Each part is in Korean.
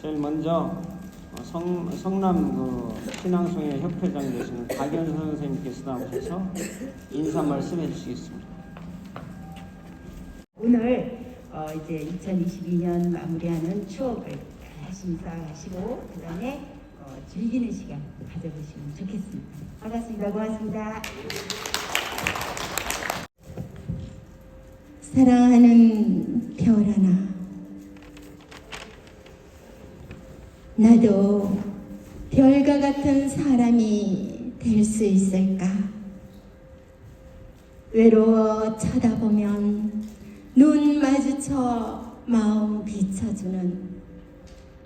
제일 먼저 성남 신앙송회 협회장 되시는 박연선 선생님께서 나오셔서 인사 말씀 해주시겠습니다. 오늘 이제 2022년 마무리하는 추억을 다 심사하시고 그다음에 즐기는 시간 가져보시면 좋겠습니다. 반갑습니다. 고맙습니다. 사랑하는 별하나, 나도 별과 같은 사람이 될 수 있을까? 외로워 쳐다보면 눈 마주쳐 마음 비춰주는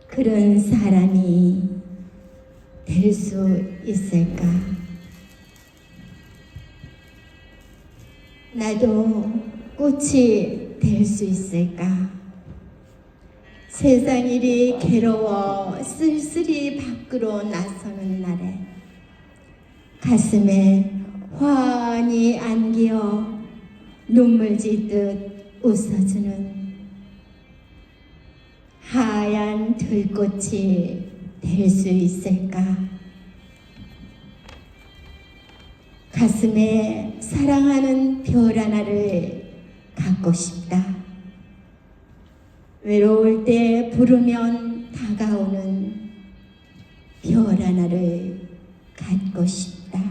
그런 사람이 될 수 있을까? 나도 꽃이 될 수 있을까? 세상 일이 괴로워 쓸쓸히 밖으로 나서는 날에 가슴에 환히 안기어 눈물 짓듯 웃어주는 하얀 들꽃이 될 수 있을까? 가슴에 사랑하는 별 하나를 갖고 싶다. 외로울 때 부르면 다가오는 별 하나를 갖고 싶다.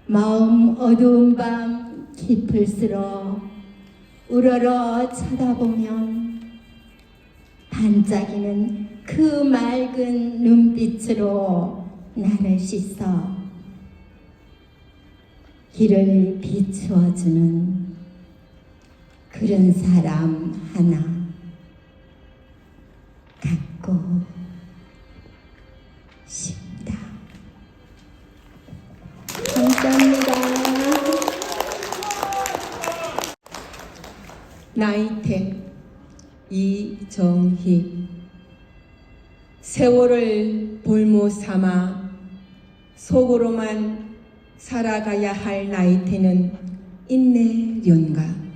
마음 어두운 밤 깊을수록 우러러 쳐다보면 반짝이는 그 맑은 눈빛으로 나를 씻어 길을 비추어주는 그런 사람 하나 갖고 싶다. 감사합니다. 나이테 이정희. 세월을 볼모 삼아 속으로만 살아가야 할 나이테는 인내련가.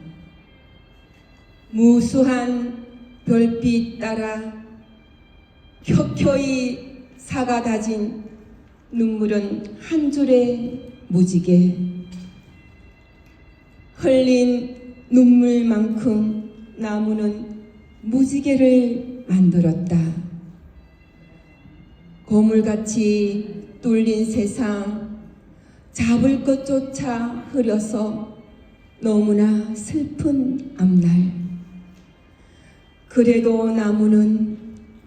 무수한 별빛 따라 켜켜이 사가 다진 눈물은 한 줄의 무지개. 흘린 눈물만큼 나무는 무지개를 만들었다. 거물같이 뚫린 세상, 잡을 것조차 흐려서 너무나 슬픈 앞날. 그래도 나무는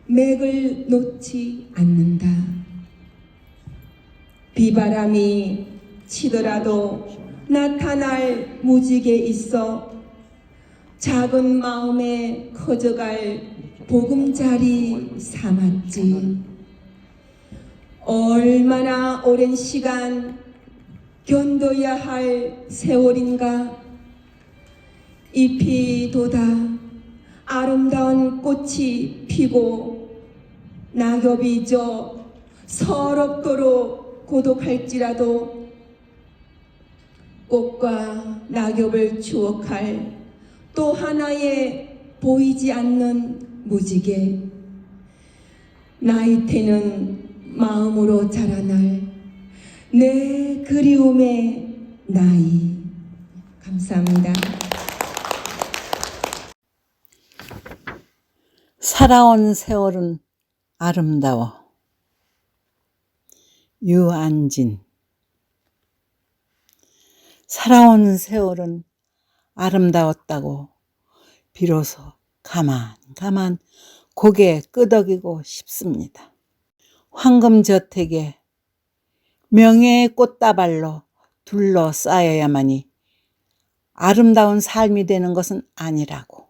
맥을 놓지 않는다. 비바람이 치더라도 나타날 무지개 있어 작은 마음에 커져갈 보금자리 삼았지. 얼마나 오랜 시간 견뎌야 할 세월인가. 잎이 돋아 아름다운 꽃이 피고 낙엽이 져 서럽도록 고독할지라도 꽃과 낙엽을 추억할 또 하나의 보이지 않는 무지개. 나이테는 마음으로 자라날 내 그리움의 나이. 감사합니다. 살아온 세월은 아름다워. 유안진. 살아온 세월은 아름다웠다고 비로소 가만 고개 끄덕이고 싶습니다. 황금저택에 명예의 꽃다발로 둘러싸여야만이 아름다운 삶이 되는 것은 아니라고.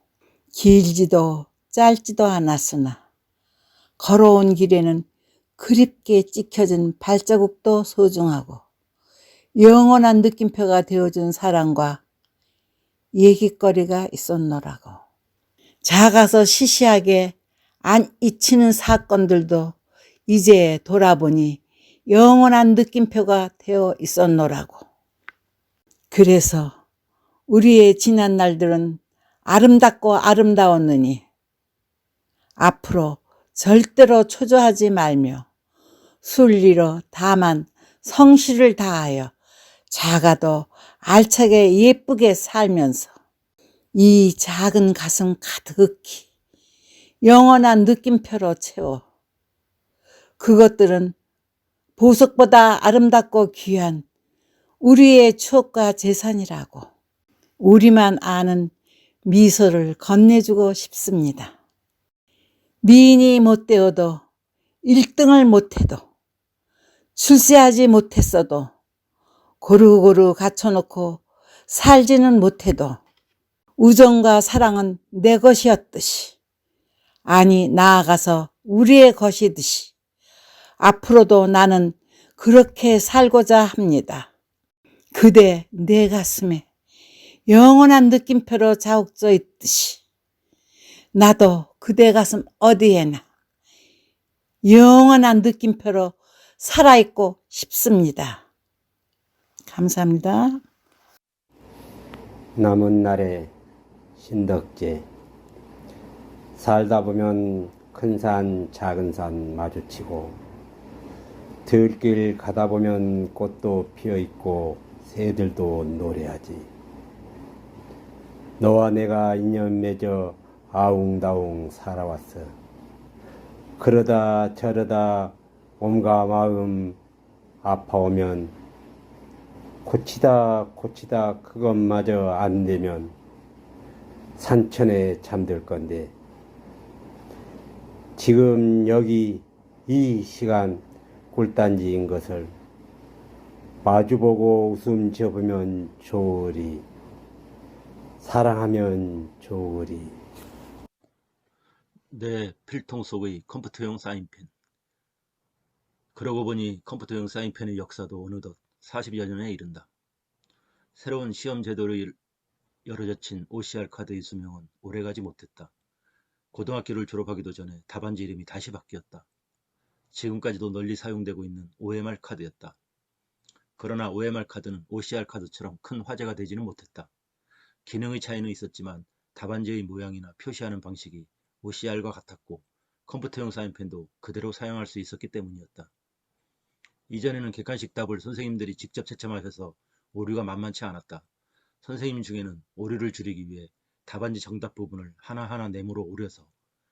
길지도 짧지도 않았으나 걸어온 길에는 그립게 찍혀진 발자국도 소중하고 영원한 느낌표가 되어준 사랑과 얘기거리가 있었노라고. 작아서 시시하게 안 잊히는 사건들도 이제 돌아보니 영원한 느낌표가 되어 있었노라고. 그래서 우리의 지난 날들은 아름답고 아름다웠느니 앞으로 절대로 초조하지 말며 순리로 다만 성실을 다하여 작아도 알차게 예쁘게 살면서 이 작은 가슴 가득히 영원한 느낌표로 채워 그것들은 보석보다 아름답고 귀한 우리의 추억과 재산이라고 우리만 아는 미소를 건네주고 싶습니다. 미인이 못 되어도 1등을 못해도 출세하지 못했어도 고루고루 갖춰놓고 살지는 못해도 우정과 사랑은 내 것이었듯이 아니 나아가서 우리의 것이듯이 앞으로도 나는 그렇게 살고자 합니다. 그대 내 가슴에 영원한 느낌표로 자욱져 있듯이 나도 그대 가슴 어디에나 영원한 느낌표로 살아있고 싶습니다. 감사합니다. 남은 날의 신덕재. 살다 보면 큰 산 작은 산 마주치고 들길 가다 보면 꽃도 피어있고 새들도 노래하지. 너와 내가 인연 맺어 아웅다웅 살아왔어. 그러다 저러다 몸과 마음 아파오면 고치다 그것마저 안 되면 산천에 잠들 건데 지금 여기 이 시간 꿀단지인 것을 마주보고 웃음 지어보면 좋으리. 사랑하면 좋으리. 내 필통 속의 컴퓨터용 사인펜. 그러고 보니 컴퓨터용 사인펜의 역사도 어느덧 40여 년에 이른다. 새로운 시험 제도로 열어젖힌 OCR 카드의 수명은 오래가지 못했다. 고등학교를 졸업하기도 전에 답안지 이름이 다시 바뀌었다. 지금까지도 널리 사용되고 있는 OMR 카드였다. 그러나 OMR 카드는 OCR 카드처럼 큰 화제가 되지는 못했다. 기능의 차이는 있었지만 답안지의 모양이나 표시하는 방식이 OCR과 같았고 컴퓨터용 사인펜도 그대로 사용할 수 있었기 때문이었다. 이전에는 객관식 답을 선생님들이 직접 채점하셔서 오류가 만만치 않았다. 선생님 중에는 오류를 줄이기 위해 답안지 정답 부분을 하나하나 네모로 오려서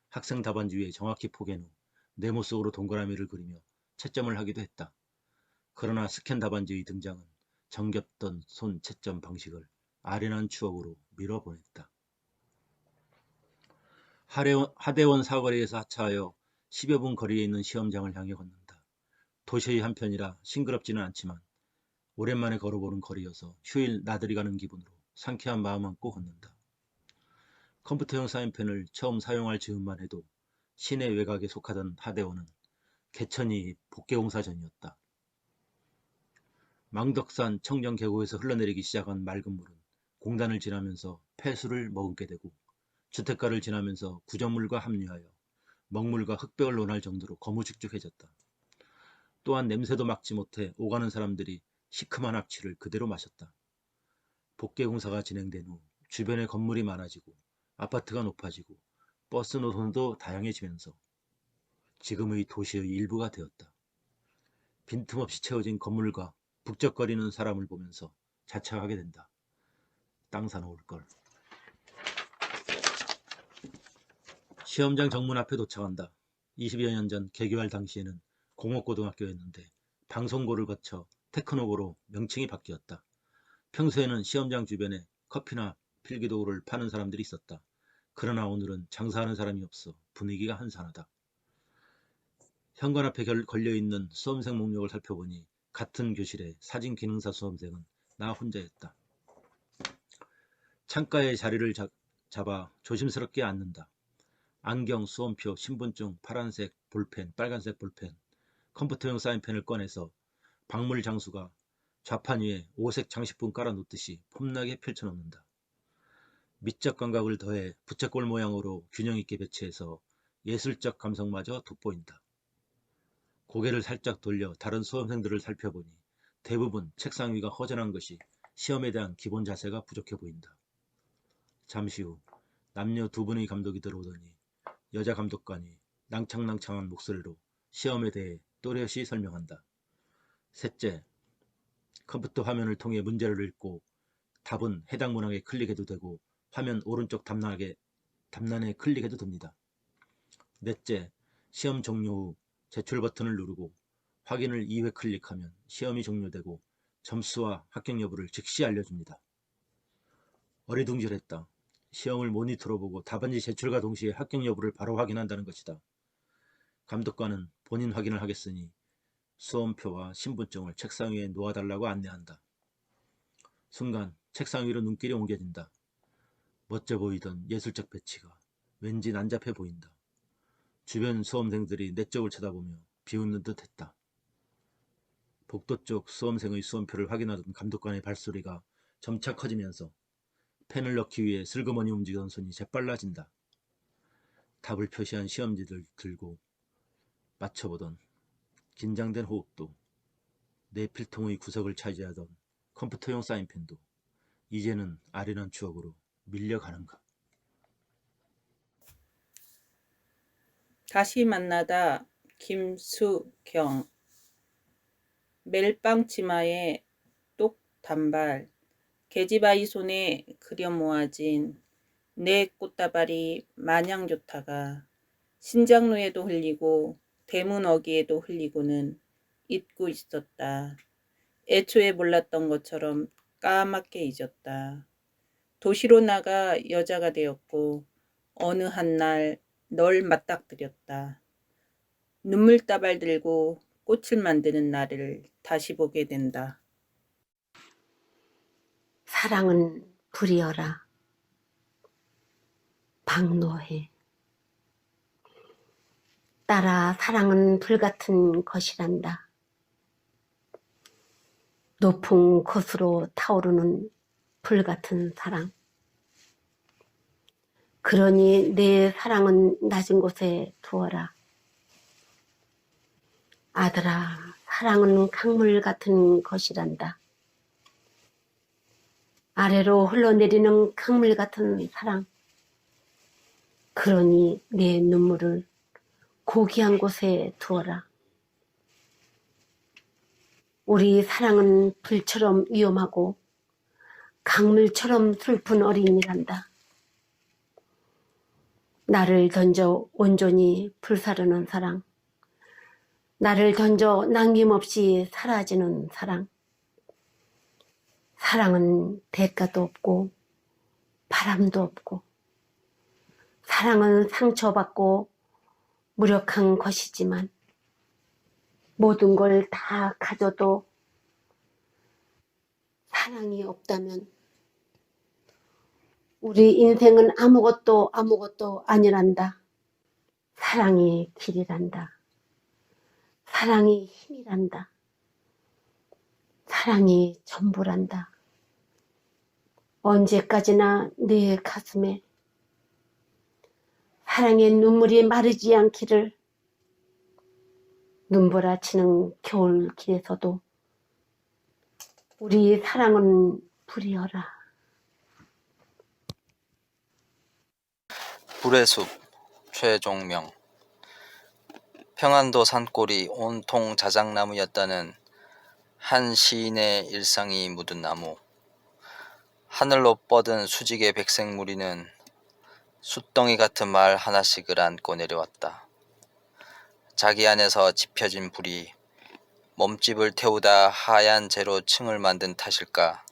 학생 답안지 위에 정확히 포갠 후 네모 속으로 동그라미를 그리며 채점을 하기도 했다. 그러나 스캔 답안지의 등장은 정겹던 손 채점 방식을 아련한 추억으로 밀어보냈다. 하대원 사거리에서 하차하여 10여 분 거리에 있는 시험장을 향해 걷는다. 도시의 한편이라 싱그럽지는 않지만 오랜만에 걸어보는 거리여서 휴일 나들이 가는 기분으로 상쾌한 마음 안고 걷는다. 컴퓨터용 사인펜을 처음 사용할 즈음만 해도 시내 외곽에 속하던 하대원은 개천이 복개공사 전이었다. 망덕산 청정 계곡에서 흘러내리기 시작한 맑은 물은 공단을 지나면서 폐수를 머금게 되고 주택가를 지나면서 구전물과 합류하여 먹물과 흙벽을 논할 정도로 거무죽죽해졌다. 또한 냄새도 막지 못해 오가는 사람들이 시큼한 악취를 그대로 마셨다. 복개공사가 진행된 후 주변에 건물이 많아지고 아파트가 높아지고 버스 노선도 다양해지면서 지금의 도시의 일부가 되었다. 빈틈없이 채워진 건물과 북적거리는 사람을 보면서 자책하게 된다. 땅 사놓을 걸. 시험장 정문 앞에 도착한다. 20여 년 전 개교할 당시에는 공업고등학교였는데 방송고를 거쳐 테크노고로 명칭이 바뀌었다. 평소에는 시험장 주변에 커피나 필기도구를 파는 사람들이 있었다. 그러나 오늘은 장사하는 사람이 없어 분위기가 한산하다. 현관 앞에 걸려있는 수험생 목록을 살펴보니 같은 교실의 사진기능사 수험생은 나 혼자였다. 창가에 자리를 잡아 조심스럽게 앉는다. 안경, 수험표, 신분증, 파란색 볼펜, 빨간색 볼펜, 컴퓨터용 사인펜을 꺼내서 박물 장수가 좌판 위에 오색 장식품 깔아놓듯이 폼나게 펼쳐놓는다. 미적 감각을 더해 부채꼴 모양으로 균형 있게 배치해서 예술적 감성마저 돋보인다. 고개를 살짝 돌려 다른 수험생들을 살펴보니 대부분 책상 위가 허전한 것이 시험에 대한 기본 자세가 부족해 보인다. 잠시 후 남녀 두 분의 감독이 들어오더니 여자 감독관이 낭창낭창한 목소리로 시험에 대해 또렷이 설명한다. 셋째, 컴퓨터 화면을 통해 문제를 읽고 답은 해당 문항에 클릭해도 되고 화면 오른쪽 답란에 클릭해도 됩니다. 넷째, 시험 종료 후 제출 버튼을 누르고 확인을 2회 클릭하면 시험이 종료되고 점수와 합격 여부를 즉시 알려줍니다. 어리둥절했다. 시험을 모니터로 보고 답안지 제출과 동시에 합격 여부를 바로 확인한다는 것이다. 감독관은 본인 확인을 하겠으니 수험표와 신분증을 책상 위에 놓아달라고 안내한다. 순간 책상 위로 눈길이 옮겨진다. 멋져 보이던 예술적 배치가 왠지 난잡해 보인다. 주변 수험생들이 내 쪽을 쳐다보며 비웃는 듯 했다. 복도 쪽 수험생의 수험표를 확인하던 감독관의 발소리가 점차 커지면서 펜을 넣기 위해 슬그머니 움직이던 손이 재빨라진다. 답을 표시한 시험지를 들고 맞춰보던 긴장된 호흡도, 내 필통의 구석을 차지하던 컴퓨터용 사인펜도 이제는 아련한 추억으로 밀려가는가. 다시 만나다 김수경. 멜빵 치마에 똑 단발, 계집아이 손에 그려 모아진 내 꽃다발이 마냥 좋다가 신장로에도 흘리고 대문 어귀에도 흘리고는 잊고 있었다. 애초에 몰랐던 것처럼 까맣게 잊었다. 도시로 나가 여자가 되었고 어느 한날 널 맞닥뜨렸다. 눈물다발 들고 꽃을 만드는 나를 다시 보게 된다. 사랑은 불이어라. 박노해. 딸아, 사랑은 불같은 것이란다. 높은 곳으로 타오르는 불같은 사랑. 그러니 내 사랑은 낮은 곳에 두어라. 아들아, 사랑은 강물 같은 것이란다. 아래로 흘러내리는 강물 같은 사랑. 그러니 내 눈물을 고귀한 곳에 두어라. 우리 사랑은 불처럼 위험하고 강물처럼 슬픈 어린이란다. 나를 던져 온전히 불사르는 사랑. 나를 던져 남김없이 사라지는 사랑. 사랑은 대가도 없고 바람도 없고, 사랑은 상처받고 무력한 것이지만 모든 걸 다 가져도 사랑이 없다면 우리 인생은 아무것도 아니란다. 사랑이 길이란다. 사랑이 힘이란다. 사랑이 전부란다. 언제까지나 내 가슴에 사랑의 눈물이 마르지 않기를. 눈보라치는 겨울길에서도 우리 사랑은 불이어라. 불의 숲 최종명. 평안도 산골이 온통 자작나무였다는 한 시인의 일상이 묻은 나무. 하늘로 뻗은 수직의 백색무리는 숫덩이 같은 말 하나씩을 안고 내려왔다. 자기 안에서 지펴진 불이 몸집을 태우다 하얀 재로 층을 만든 탓일까,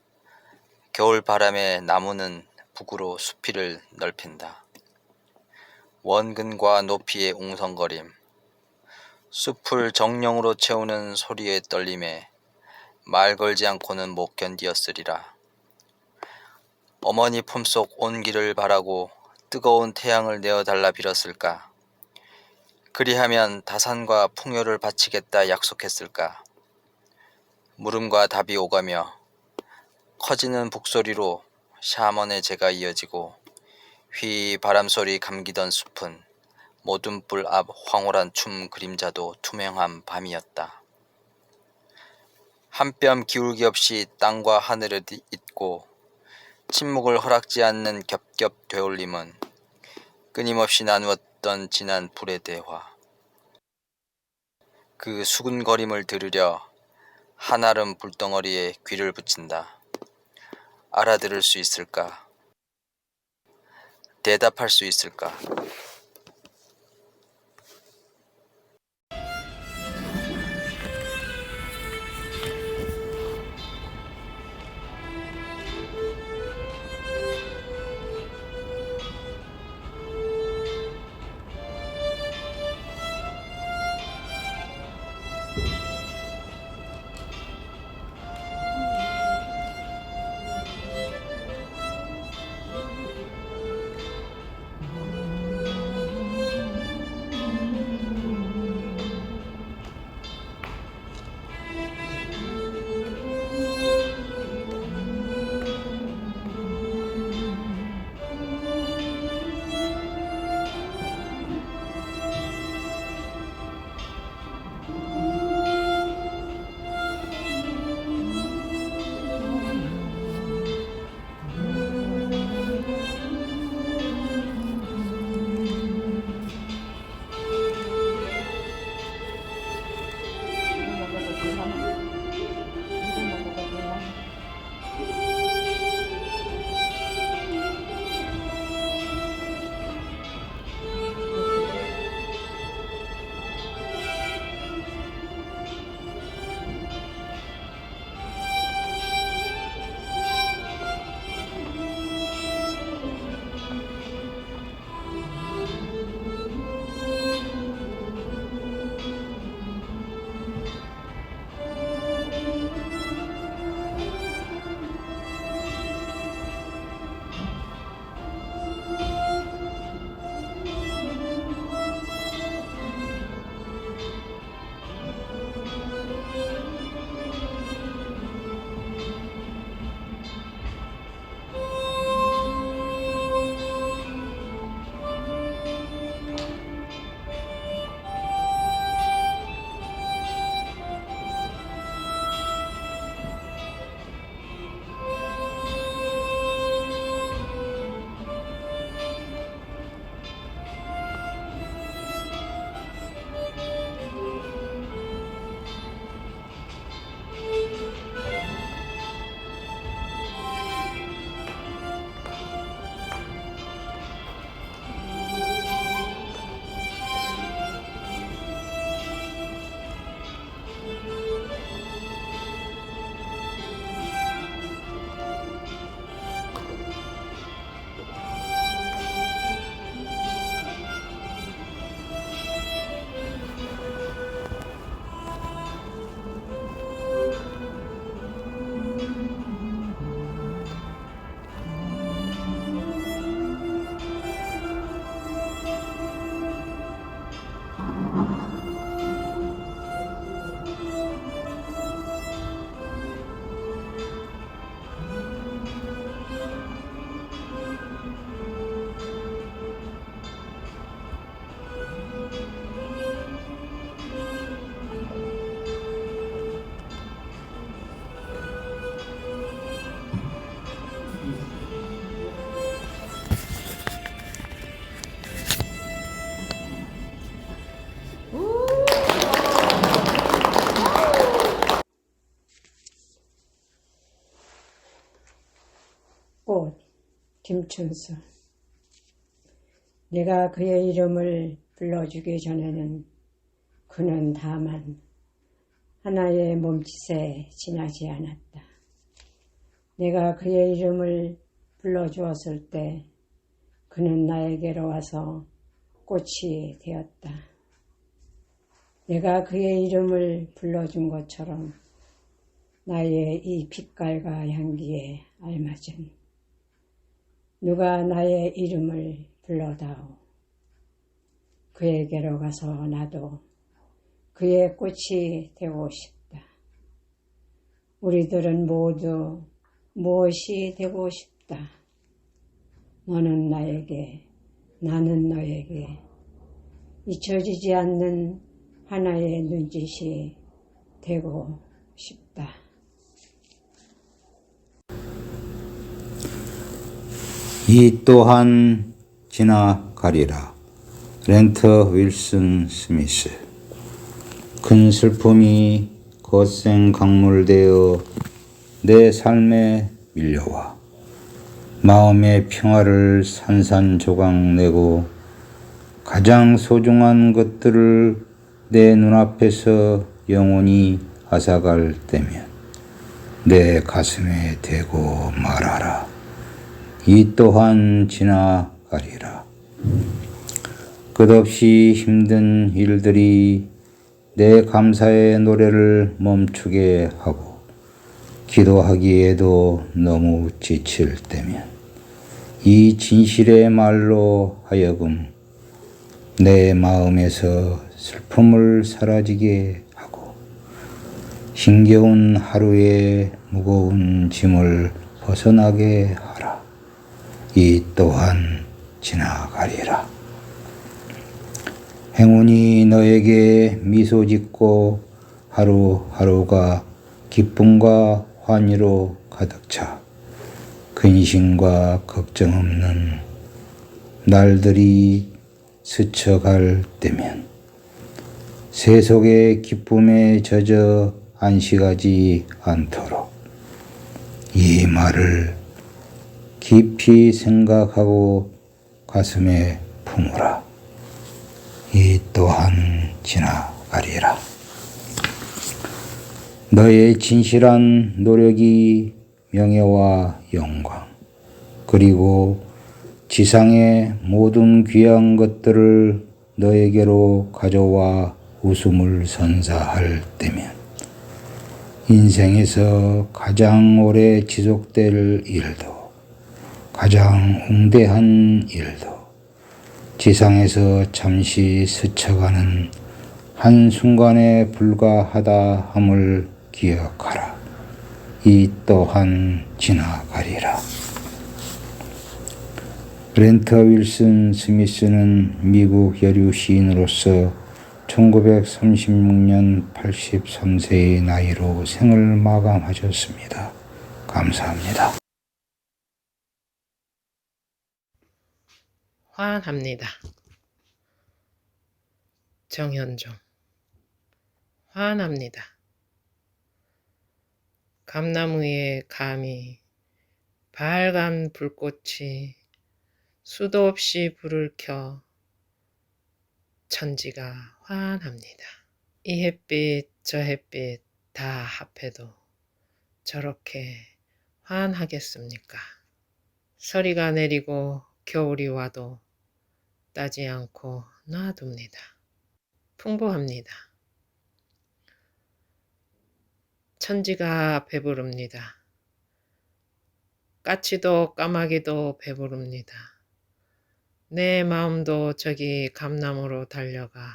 겨울 바람에 나무는 북으로 수피를 넓힌다. 원근과 높이의 웅성거림, 숲을 정령으로 채우는 소리의 떨림에 말 걸지 않고는 못 견디었으리라. 어머니 품속 온기를 바라고 뜨거운 태양을 내어달라 빌었을까? 그리하면 다산과 풍요를 바치겠다 약속했을까? 물음과 답이 오가며 커지는 북소리로 샤먼의 제가 이어지고 휘 바람소리 감기던 숲은 모든 뿔 앞 황홀한 춤 그림자도 투명한 밤이었다. 한 뼘 기울기 없이 땅과 하늘을 잇고 침묵을 허락지 않는 겹겹 되올림은 끊임없이 나누었던 있던 지난 불의 대화. 그 수군거림을 들으려 한아름 불덩어리에 귀를 붙인다. 알아들을 수 있을까? 대답할 수 있을까? 꽃, 김춘수. 내가 그의 이름을 불러주기 전에는 그는 다만 하나의 몸짓에 지나지 않았다. 내가 그의 이름을 불러주었을 때 그는 나에게로 와서 꽃이 되었다. 내가 그의 이름을 불러준 것처럼 나의 이 빛깔과 향기에 알맞은 누가 나의 이름을 불러다오. 그에게로 가서 나도 그의 꽃이 되고 싶다. 우리들은 모두 무엇이 되고 싶다. 너는 나에게, 나는 너에게 잊혀지지 않는 하나의 눈짓이 되고 싶다. 이 또한 지나가리라. 렌터 윌슨 스미스. 큰 슬픔이 거센 강물되어 내 삶에 밀려와 마음의 평화를 산산조각내고 가장 소중한 것들을 내 눈앞에서 영원히 앗아갈 때면 내 가슴에 대고 말하라. 이 또한 지나가리라. 끝없이 힘든 일들이 내 감사의 노래를 멈추게 하고 기도하기에도 너무 지칠 때면 이 진실의 말로 하여금 내 마음에서 슬픔을 사라지게 하고 힘겨운 하루의 무거운 짐을 벗어나게 하라. 이 또한 지나가리라. 행운이 너에게 미소 짓고 하루하루가 기쁨과 환희로 가득 차 근심과 걱정 없는 날들이 스쳐갈 때면 세속의 기쁨에 젖어 안식하지 않도록 이 말을 깊이 생각하고 가슴에 품으라. 이 또한 지나가리라. 너의 진실한 노력이 명예와 영광 그리고 지상의 모든 귀한 것들을 너에게로 가져와 웃음을 선사할 때면 인생에서 가장 오래 지속될 일도 가장 웅대한 일도 지상에서 잠시 스쳐가는 한순간에 불과하다 함을 기억하라. 이 또한 지나가리라. 렌터 윌슨 스미스는 미국 여류 시인으로서 1936년 83세의 나이로 생을 마감하셨습니다. 감사합니다. 화합니다. 정현종. 화합니다. 감나무에 감히 빨간 불꽃이 수도 없이 불을 켜 천지가 환합니다. 이 햇빛 저 햇빛 다 합해도 저렇게 환하겠습니까? 서리가 내리고 겨울이 와도 따지 않고 놔둡니다. 풍부합니다. 천지가 배부릅니다. 까치도 까마귀도 배부릅니다. 내 마음도 저기 감나무로 달려가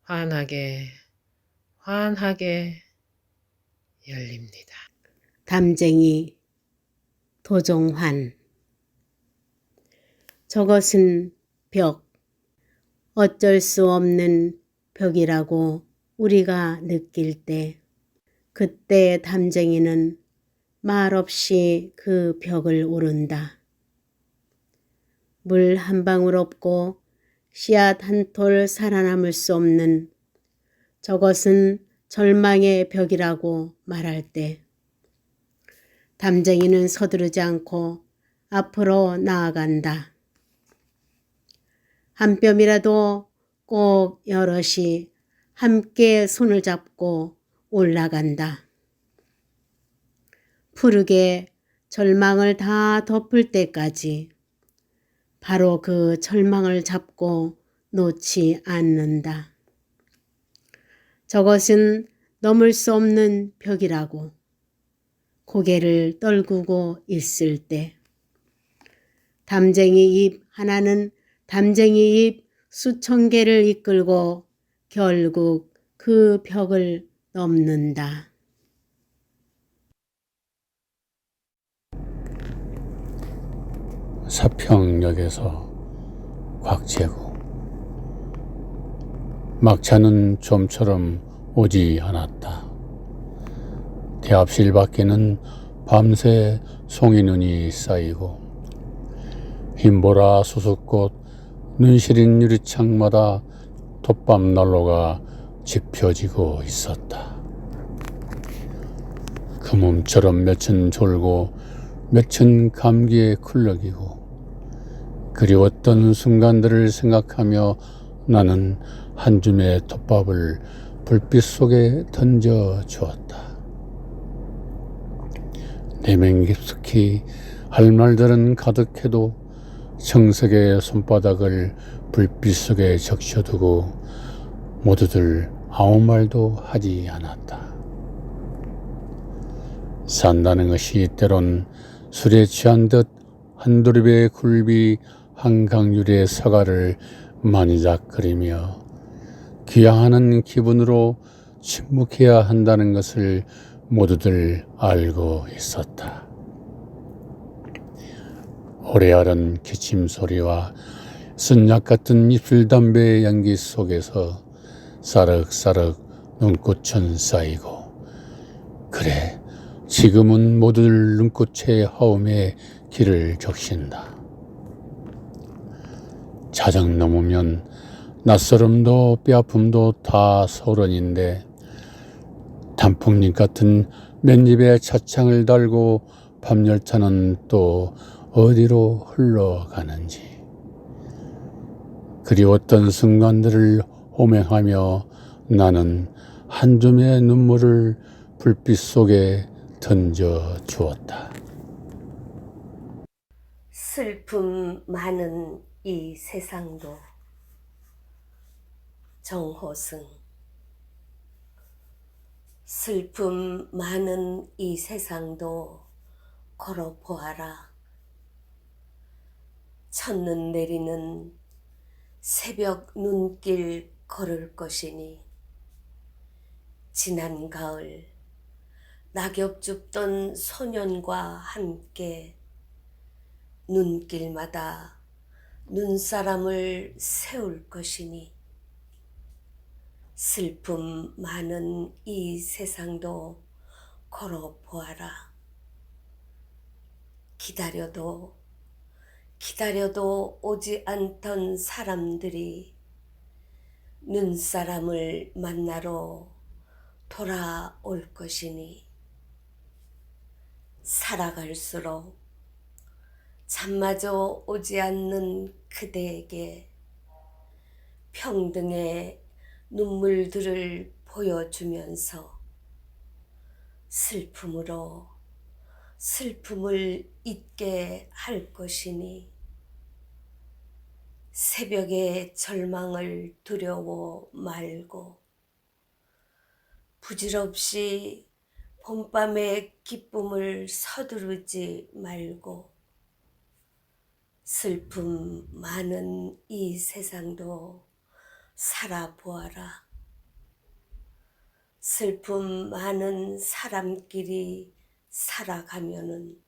환하게 열립니다. 담쟁이 도종환. 저것은 벽, 어쩔 수 없는 벽이라고 우리가 느낄 때 그때 담쟁이는 말없이 그 벽을 오른다. 물 한 방울 없고 씨앗 한 톨 살아남을 수 없는 저것은 절망의 벽이라고 말할 때 담쟁이는 서두르지 않고 앞으로 나아간다. 한 뼘이라도 꼭 여럿이 함께 손을 잡고 올라간다. 푸르게 절망을 다 덮을 때까지 바로 그 절망을 잡고 놓지 않는다. 저것은 넘을 수 없는 벽이라고 고개를 떨구고 있을 때 담쟁이 잎 하나는 담쟁이 잎 수천 개를 이끌고 결국 그 벽을 넘는다. 서평역에서 곽재구. 막차는 좀처럼 오지 않았다. 대합실 밖에는 밤새 송이눈이 쌓이고 흰보라 수숫꽃 눈시린 유리창마다 톱밥 난로가 지펴지고 있었다. 그 몸처럼 몇천 졸고 몇천 감기에 쿨럭이고 그리웠던 순간들을 생각하며 나는 한 줌의 톱밥을 불빛 속에 던져 주었다. 내면 깊숙이 할 말들은 가득해도 청색의 손바닥을 불빛 속에 적셔두고 모두들 아무 말도 하지 않았다. 산다는 것이 때론 술에 취한 듯 한두릅의 굴비 한강유리의 사과를 만지작거리며 귀향하는 기분으로 침묵해야 한다는 것을 모두들 알고 있었다. 오래아른 기침 소리와 쓴약 같은 입술 담배의 향기 속에서 사륵사륵 눈꽃은 쌓이고, 그래 지금은 모두들 눈꽃의 하움에 길을 적신다. 자정 넘으면 낯설음도 뼈아픔도 다 서른인데 단풍잎 같은 맨입에 차창을 달고 밤열차는 또 어디로 흘러가는지 그리웠던 순간들을 호명하며 나는 한 줌의 눈물을 불빛 속에 던져 주었다. 슬픔 많은 이 세상도. 정호승. 슬픔 많은 이 세상도 걸어보아라. 첫눈 내리는 새벽 눈길 걸을 것이니 지난 가을 낙엽 줍던 소년과 함께 눈길마다 눈사람을 세울 것이니 슬픔 많은 이 세상도 걸어보아라. 기다려도 오지 않던 사람들이 눈사람을 만나러 돌아올 것이니 살아갈수록 잠마저 오지 않는 그대에게 평등의 눈물들을 보여주면서 슬픔을 잊게 할 것이니 새벽의 절망을 두려워 말고 부질없이 봄밤의 기쁨을 서두르지 말고 슬픔 많은 이 세상도 살아보아라. 슬픔 많은 사람끼리 살아가면은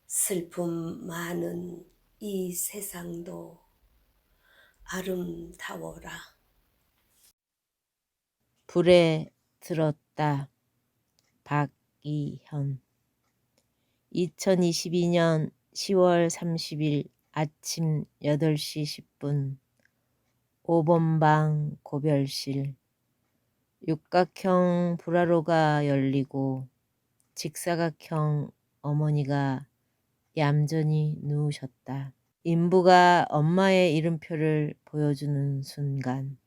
슬픔 많은 이 세상도 아름다워라. 불에 들었다. 박이현. 2022년 10월 30일 아침 8시 10분 5번 방 고별실. 육각형 불화로가 열리고 직사각형 어머니가 얌전히 누우셨다. 인부가 엄마의 이름표를 보여주는 순간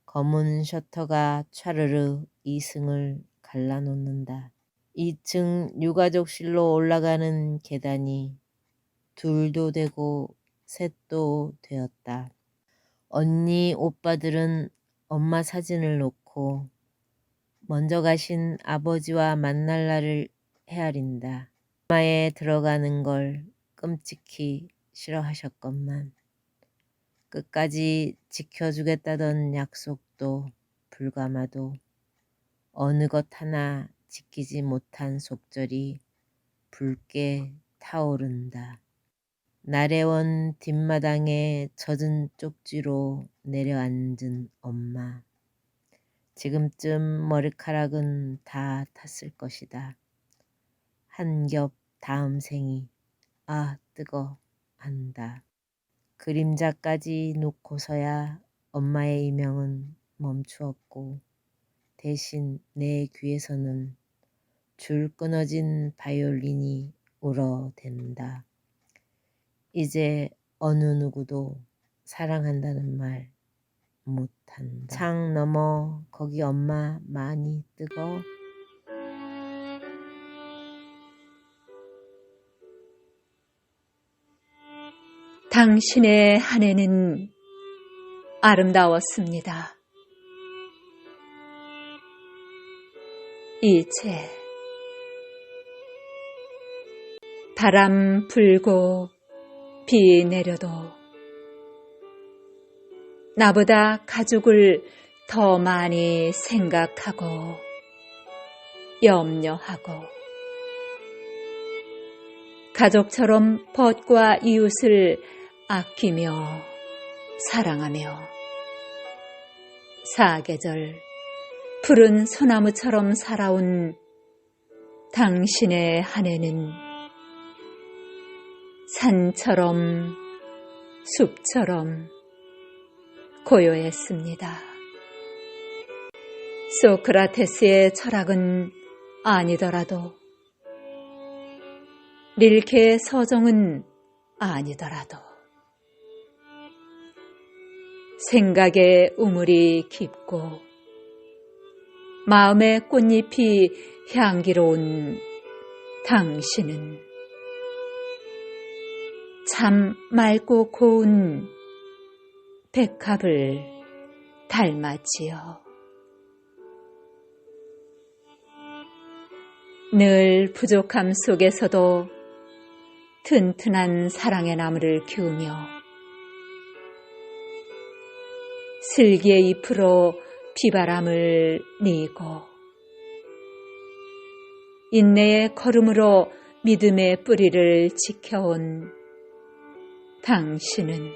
검은 셔터가 차르르 2층을 갈라놓는다. 2층 유가족실로 올라가는 계단이 둘도 되고 셋도 되었다. 언니 오빠들은 엄마 사진을 놓고 먼저 가신 아버지와 만날 날을 헤아린다. 엄마에 들어가는 걸 끔찍히 싫어하셨건만 끝까지 지켜주겠다던 약속도 불감하도 어느 것 하나 지키지 못한 속절이 붉게 타오른다. 나래원 뒷마당에 젖은 쪽지로 내려앉은 엄마. 지금쯤 머리카락은 다 탔을 것이다. 한 겹 다음 생이 아 뜨거 한다. 그림자까지 놓고서야 엄마의 이명은 멈추었고 대신 내 귀에서는 줄 끊어진 바이올린이 울어댄다. 이제 어느 누구도 사랑한다는 말 못한다. 창 너머 거기 엄마 많이 뜨거? 당신의 한 해는 아름다웠습니다. 이제 바람 불고 비 내려도 나보다 가족을 더 많이 생각하고 염려하고 가족처럼 벗과 이웃을 아끼며 사랑하며 사계절 푸른 소나무처럼 살아온 당신의 한 해는 산처럼 숲처럼 고요했습니다. 소크라테스의 철학은 아니더라도 릴케의 서정은 아니더라도 생각의 우물이 깊고 마음의 꽃잎이 향기로운 당신은 참 맑고 고운 백합을 닮았지요. 늘 부족함 속에서도 튼튼한 사랑의 나무를 키우며 슬기의 잎으로 비바람을 뉘고 인내의 걸음으로 믿음의 뿌리를 지켜온 당신은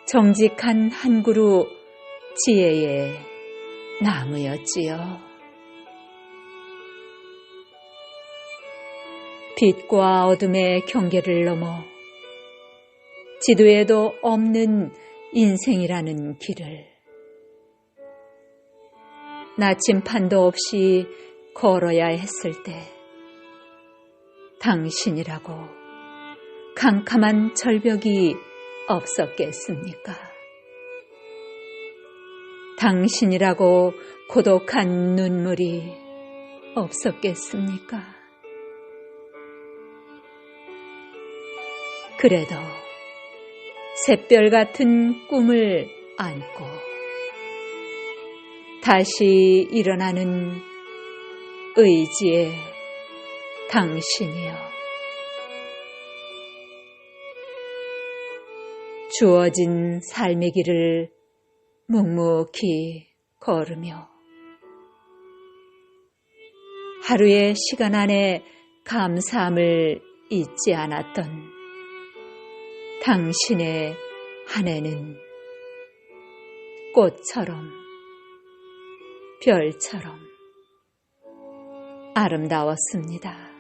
정직한 한 그루 지혜의 나무였지요. 빛과 어둠의 경계를 넘어 지도에도 없는 인생이라는 길을 나침판도 없이 걸어야 했을 때 당신이라고 캄캄한 절벽이 없었겠습니까? 당신이라고 고독한 눈물이 없었겠습니까? 그래도 샛별 같은 꿈을 안고 다시 일어나는 의지의 당신이여. 주어진 삶의 길을 묵묵히 걸으며 하루의 시간 안에 감사함을 잊지 않았던 당신의 한 해는 꽃처럼 별처럼 아름다웠습니다.